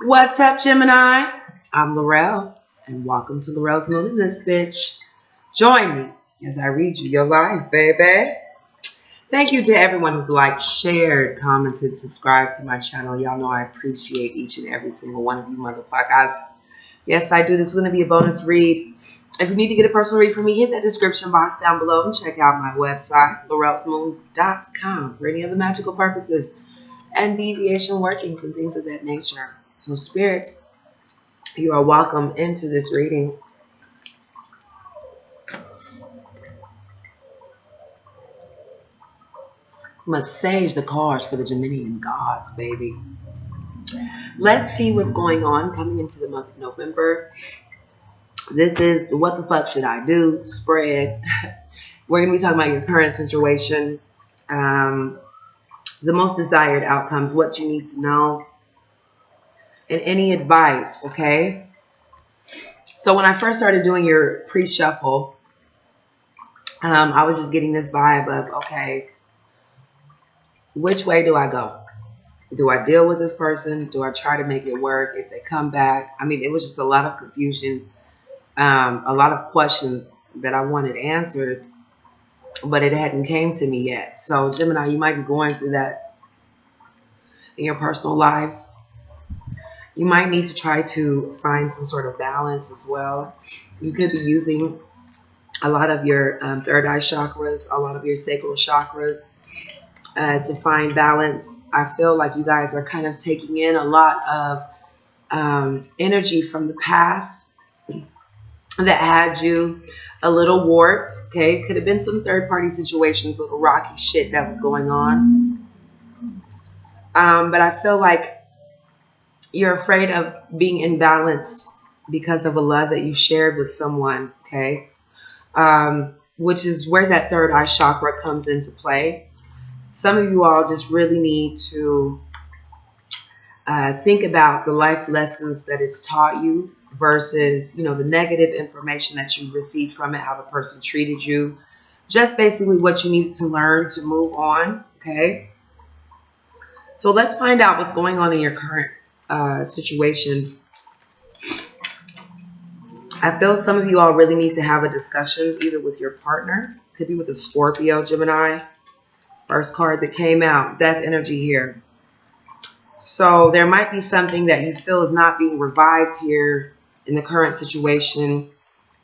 What's up, Gemini? I'm Laurel, and welcome to Laurel's Moon in this bitch. Join me as I read you your life, baby. Thank you to everyone who's liked, shared, commented, subscribed to my channel. Y'all know I appreciate each and every single one of you motherfuckers. Yes, I do. This is going to be a bonus read. If you need to get a personal read from me, hit that description box down below and check out my website, laurelsmoon.com, for any other magical purposes and deviation workings and things of that nature. So, Spirit, you are welcome into this reading. Must sage the cards for the Geminian gods, baby. Let's see what's going on coming into the month of November. This is the What the Fuck Should I Do spread. We're going to be talking about your current situation, the most desired outcomes, what you need to know, and any advice, okay? So when I first started doing your pre-shuffle, I was just getting this vibe of, okay, which way do I go? Do I deal with this person? Do I try to make it work? If they come back, I mean, it was just a lot of confusion, a lot of questions that I wanted answered, but it hadn't came to me yet. So Gemini, you might be going through that in your personal lives. You might need to try to find some sort of balance as well. You could be using a lot of your third eye chakras, a lot of your sacral chakras to find balance. I feel like you guys are kind of taking in a lot of energy from the past that had you a little warped. Okay, could have been some third party situations, little rocky shit that was going on. But I feel like you're afraid of being imbalanced because of a love that you shared with someone. Okay, which is where that third eye chakra comes into play. Some of you all just really need to think about the life lessons that it's taught you versus, the negative information that you received from it, how the person treated you. Just basically what you needed to learn to move on, okay? So let's find out what's going on in your current situation. I feel some of you all really need to have a discussion either with your partner, could be with a Scorpio, Gemini. First card that came out, death energy here. So there might be something that you feel is not being revived here in the current situation.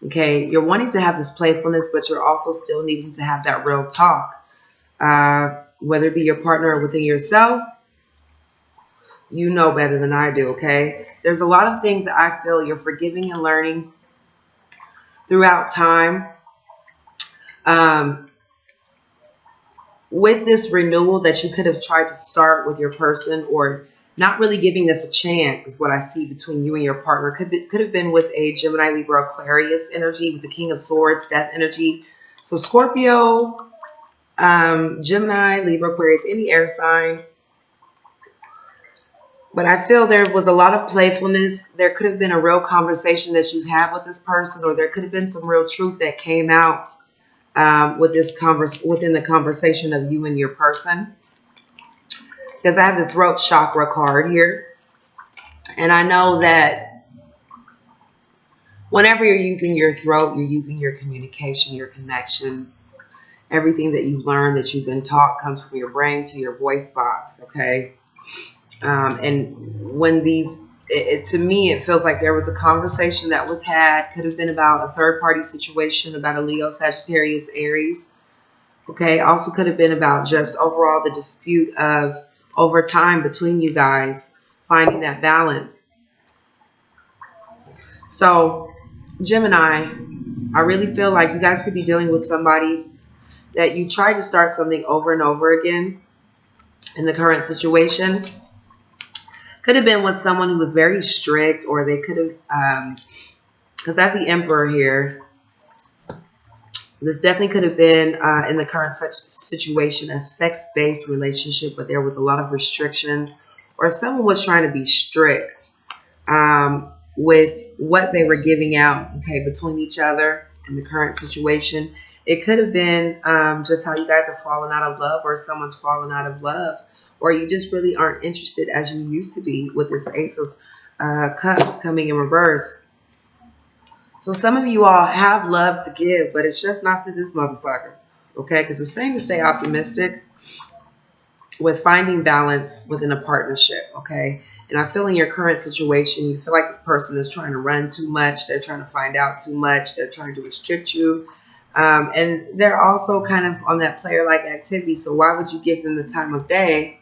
Okay, you're wanting to have this playfulness, but you're also still needing to have that real talk. Whether it be your partner or within yourself, you know better than I do, okay? There's a lot of things that I feel you're forgiving and learning throughout time. With this renewal that you could have tried to start with your person, or not really giving this a chance, is what I see between you and your partner. Could have been with a Gemini, Libra, Aquarius energy, with the King of Swords, death energy. So Scorpio, Gemini, Libra, Aquarius, any air sign. But I feel there was a lot of playfulness. There could have been a real conversation that you've had with this person, or there could have been some real truth that came out within the conversation of you and your person. Because I have the throat chakra card here. And I know that whenever you're using your throat, you're using your communication, your connection. Everything that you've learned, that you've been taught, comes from your brain to your voice box, okay? And when to me, it feels like there was a conversation that was had. Could have been about a third-party situation, about a Leo, Sagittarius, Aries. Okay, also could have been about just overall the dispute of over time between you guys, finding that balance. So, Gemini, I really feel like you guys could be dealing with somebody that you tried to start something over and over again in the current situation. Could have been with someone who was very strict, or they could have, because I have the Emperor here. This definitely could have been, in the current situation, a sex-based relationship, but there was a lot of restrictions, or someone was trying to be strict with what they were giving out, okay, between each other in the current situation. It could have been just how you guys are falling out of love, or someone's falling out of love, or you just really aren't interested as you used to be with this Ace of Cups coming in reverse. So some of you all have love to give, but it's just not to this motherfucker. Okay? Because it's saying to stay optimistic with finding balance within a partnership. Okay? And I feel in your current situation, you feel like this person is trying to run too much. They're trying to find out too much. They're trying to restrict you. And they're also kind of on that player-like activity. So why would you give them the time of day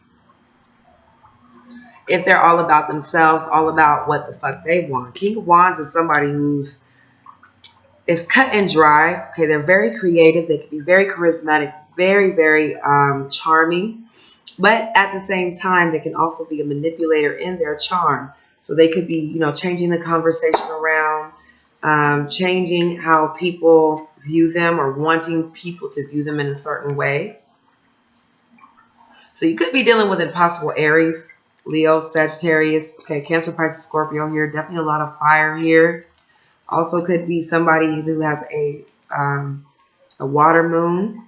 if they're all about themselves, all about what the fuck they want? King of Wands is somebody who's is cut and dry. Okay, they're very creative. They can be very charismatic, very, very charming. But at the same time, they can also be a manipulator in their charm. So they could be, changing the conversation around, changing how people view them or wanting people to view them in a certain way. So you could be dealing with impossible Aries, Leo, Sagittarius, okay, Cancer, Pisces, Scorpio here. Definitely a lot of fire here. Also could be somebody who has a water moon.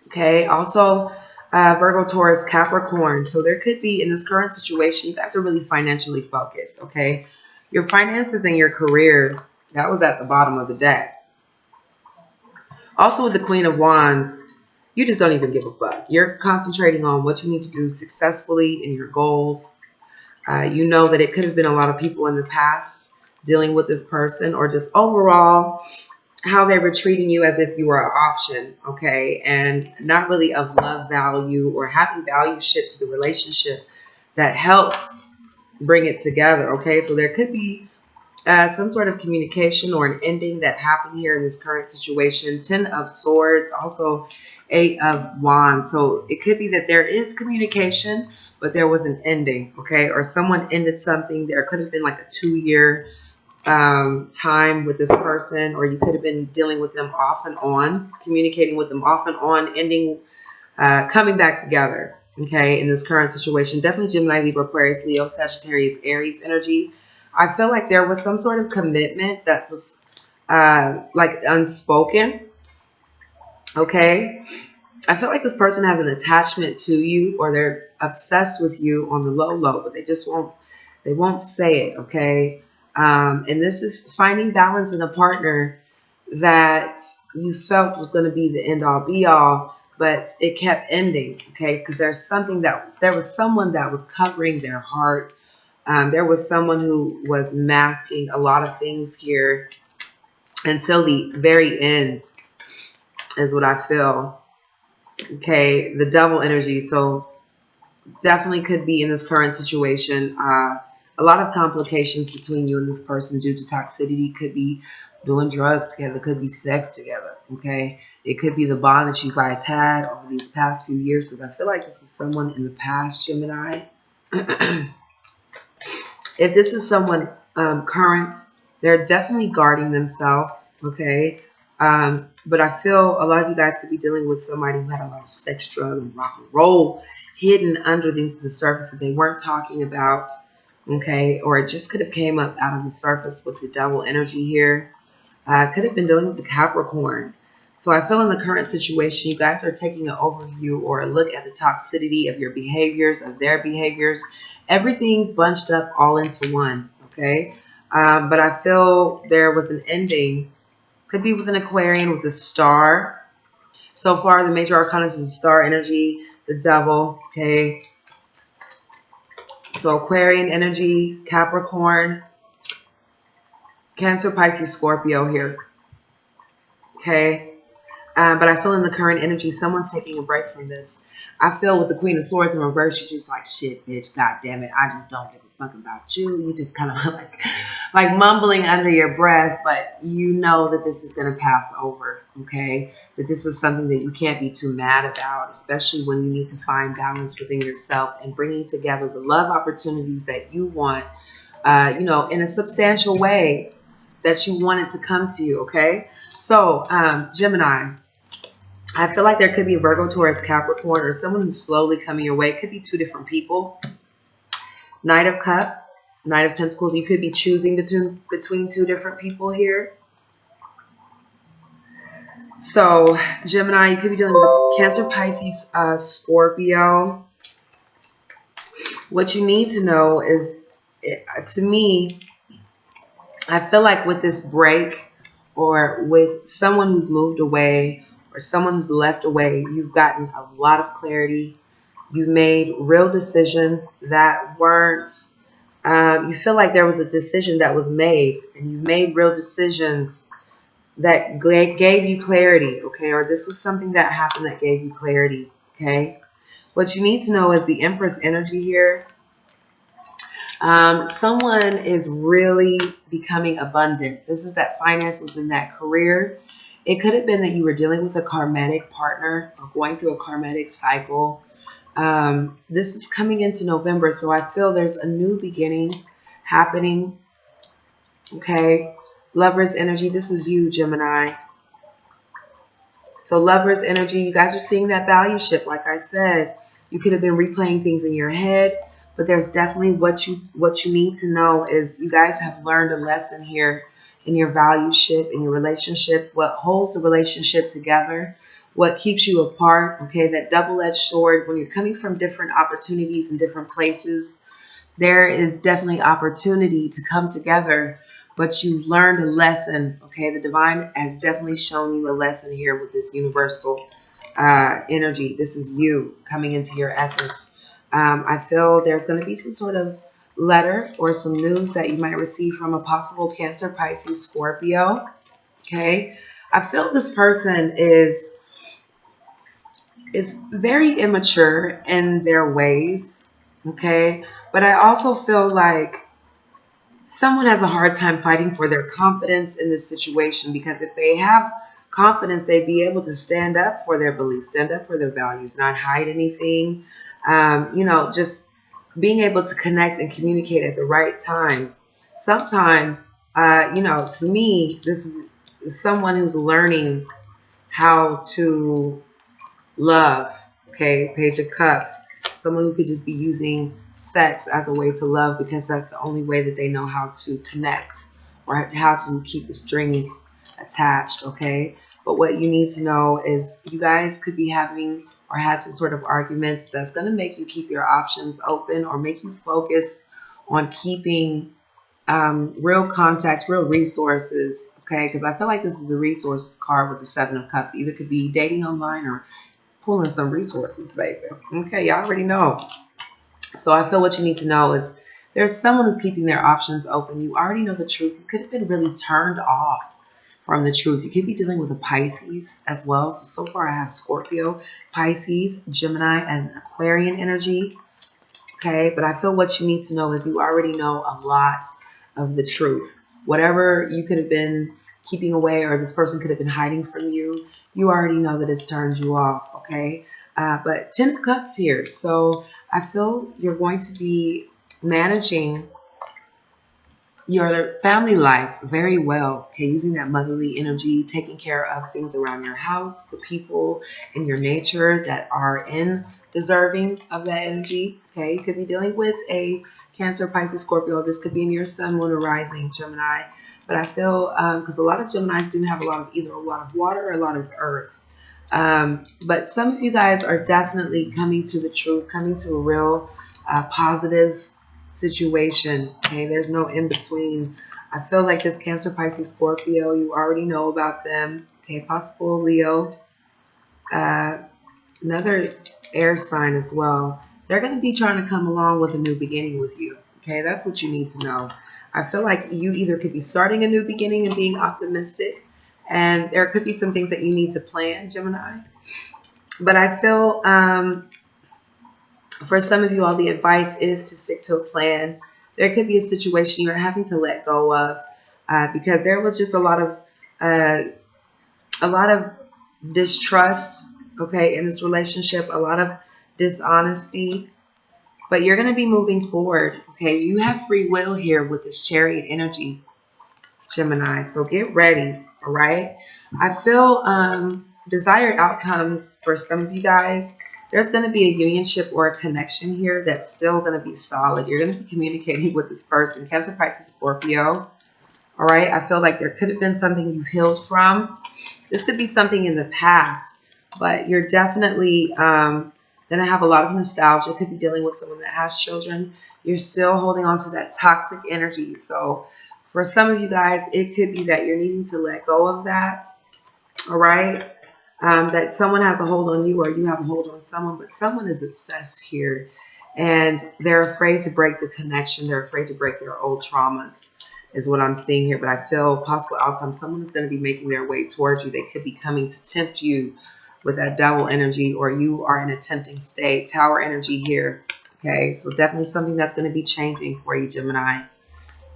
Okay, also Virgo, Taurus, Capricorn. So there could be, in this current situation, you guys are really financially focused, okay? Your finances and your career, that was at the bottom of the deck. Also with the Queen of Wands, you just don't even give a fuck. You're concentrating on what you need to do successfully in your goals. You know that it could have been a lot of people in the past dealing with this person, or just overall how they were treating you as if you were an option, okay, and not really of love value or having value shift to the relationship that helps bring it together, okay? So there could be some sort of communication or an ending that happened here in this current situation. 10 of Swords, also 8 of Wands. So it could be that there is communication, but there was an ending, okay? Or someone ended something. There could have been like a 2-year time with this person, or you could have been dealing with them off and on, communicating with them off and on, ending, coming back together, okay, in this current situation. Definitely Gemini, Libra, Aquarius, Leo, Sagittarius, Aries energy. I feel like there was some sort of commitment that was like unspoken, okay? I feel like this person has an attachment to you, or they're obsessed with you on the low, but they won't say it, okay? And this is finding balance in a partner that you felt was going to be the end all be all, but it kept ending, okay? Because there was someone that was covering their heart. There was someone who was masking a lot of things here until the very end, is what I feel. Okay, the double energy. So definitely could be in this current situation a lot of complications between you and this person due to toxicity. Could be doing drugs together, could be sex together, okay? It could be the bond that you guys had over these past few years, because I feel like this is someone in the past, Gemini. If this is someone current, they're definitely guarding themselves, okay? But I feel a lot of you guys could be dealing with somebody who had a lot of sex, drug, and rock and roll hidden underneath the surface that they weren't talking about, okay? Or it just could have came up out of the surface with the double energy here. Could have been dealing with a Capricorn. So I feel in the current situation, you guys are taking an overview or a look at the toxicity of your behaviors, of their behaviors, everything bunched up all into one, okay? But I feel there was an ending. Could be with an Aquarian with a star. So far, the major arcana is star energy, the devil, okay? So Aquarian energy, Capricorn, Cancer, Pisces, Scorpio here, okay? But I feel in the current energy, someone's taking a break from this. I feel with the Queen of Swords in reverse, you're just like, shit, bitch, god damn it, I just don't give a fuck about you. You just kind of like mumbling under your breath, but you know that this is going to pass over, okay? That this is something that you can't be too mad about, especially when you need to find balance within yourself and bringing together the love opportunities that you want, in a substantial way that you want it to come to you, okay? So, Gemini, I feel like there could be a Virgo, Taurus, Capricorn, or someone who's slowly coming your way. It could be 2 different people. Knight of Cups, Knight of Pentacles. You could be choosing between 2 different people here. So, Gemini, you could be dealing with Cancer, Pisces, Scorpio. What you need to know is To me, I feel like with this break, or with someone who's moved away, or someone who's left away, you've gotten a lot of clarity. You've made real decisions that weren't, you feel like there was a decision that was made, and you've made real decisions that gave you clarity, okay? Or this was something that happened that gave you clarity, okay? What you need to know is the Empress energy here. Someone is really becoming abundant. This is that finances in that career. It could have been that you were dealing with a karmic partner or going through a karmic cycle. This is coming into November, so I feel there's a new beginning happening. Okay, Lover's energy. This is you, Gemini. So Lover's energy, you guys are seeing that value shift. Like I said, you could have been replaying things in your head, but there's definitely what you need to know is you guys have learned a lesson here in your value shift, in your relationships, what holds the relationship together, what keeps you apart, okay, that double-edged sword. When you're coming from different opportunities and different places, there is definitely opportunity to come together, but you learned a lesson, okay? The divine has definitely shown you a lesson here with this universal energy. This is you coming into your essence. I feel there's going to be some sort of letter or some news that you might receive from a possible Cancer, Pisces, Scorpio, okay? I feel this person is very immature in their ways, okay? But I also feel like someone has a hard time fighting for their confidence in this situation, because if they have confidence, they'd be able to stand up for their beliefs, stand up for their values, not hide anything. Just being able to connect and communicate at the right times. Sometimes, to me, this is someone who's learning how to love. Okay, Page of Cups. Someone who could just be using sex as a way to love, because that's the only way that they know how to connect or how to keep the strings attached, okay? But what you need to know is you guys could be having or had some sort of arguments that's going to make you keep your options open, or make you focus on keeping real contacts, real resources, okay? Because I feel like this is the resources card with the Seven of Cups. Either could be dating online or pulling some resources, baby. Okay, y'all already know. So I feel what you need to know is there's someone who's keeping their options open. You already know the truth. You could have been really turned off from the truth. You could be dealing with a Pisces as well. So far I have Scorpio, Pisces, Gemini, and Aquarian energy. Okay, but I feel what you need to know is you already know a lot of the truth. Whatever you could have been keeping away, or this person could have been hiding from you, you already know that it's turned you off, okay? But 10 of Cups here. So I feel you're going to be managing your family life very well, okay? Using that motherly energy, taking care of things around your house, the people in your nature that are deserving of that energy, okay? You could be dealing with a Cancer, Pisces, Scorpio. This could be in your sun, moon, or rising, Gemini. But I feel, because a lot of Geminis do have either a lot of water or a lot of earth. But some of you guys are definitely coming to the truth, coming to a real positive situation. Okay, there's no in between. I feel like this Cancer, Pisces, Scorpio, you already know about them. Okay, possible Leo, another air sign as well. They're going to be trying to come along with a new beginning with you. Okay, that's what you need to know. I feel like you either could be starting a new beginning and being optimistic, and there could be some things that you need to plan, Gemini. But I feel for some of you, all the advice is to stick to a plan. There could be a situation you're having to let go of because there was just a lot of distrust, okay, in this relationship, a lot of dishonesty. But you're going to be moving forward, okay? You have free will here with this Chariot energy, Gemini. So get ready, all right? I feel desired outcomes for some of you guys. There's going to be a unionship or a connection here that's still going to be solid. You're going to be communicating with this person, Cancer, Pisces, Scorpio. All right? I feel like there could have been something you healed from. This could be something in the past, but you're definitely going Then I have a lot of nostalgia. Could be dealing with someone that has children. You're still holding on to that toxic energy. So for some of you guys, it could be that you're needing to let go of that. All right. That someone has a hold on you or you have a hold on someone, but someone is obsessed here and they're afraid to break the connection. They're afraid to break their old traumas is what I'm seeing here. But I feel possible outcome. Someone is going to be making their way towards you. They could be coming to tempt you with that devil energy, or you are in a tempting state. Tower energy here. Okay, so definitely something that's going to be changing for you, Gemini,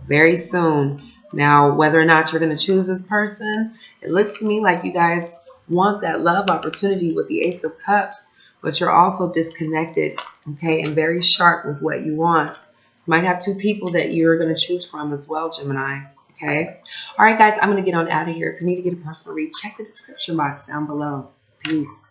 very soon. Now, whether or not you're going to choose this person, it looks to me like you guys want that love opportunity with the Ace of Cups, but you're also disconnected, okay, and very sharp with what you want. You might have two people that you're going to choose from as well, Gemini, okay? All right, guys, I'm going to get on out of here. If you need to get a personal read, check the description box down below. Peace.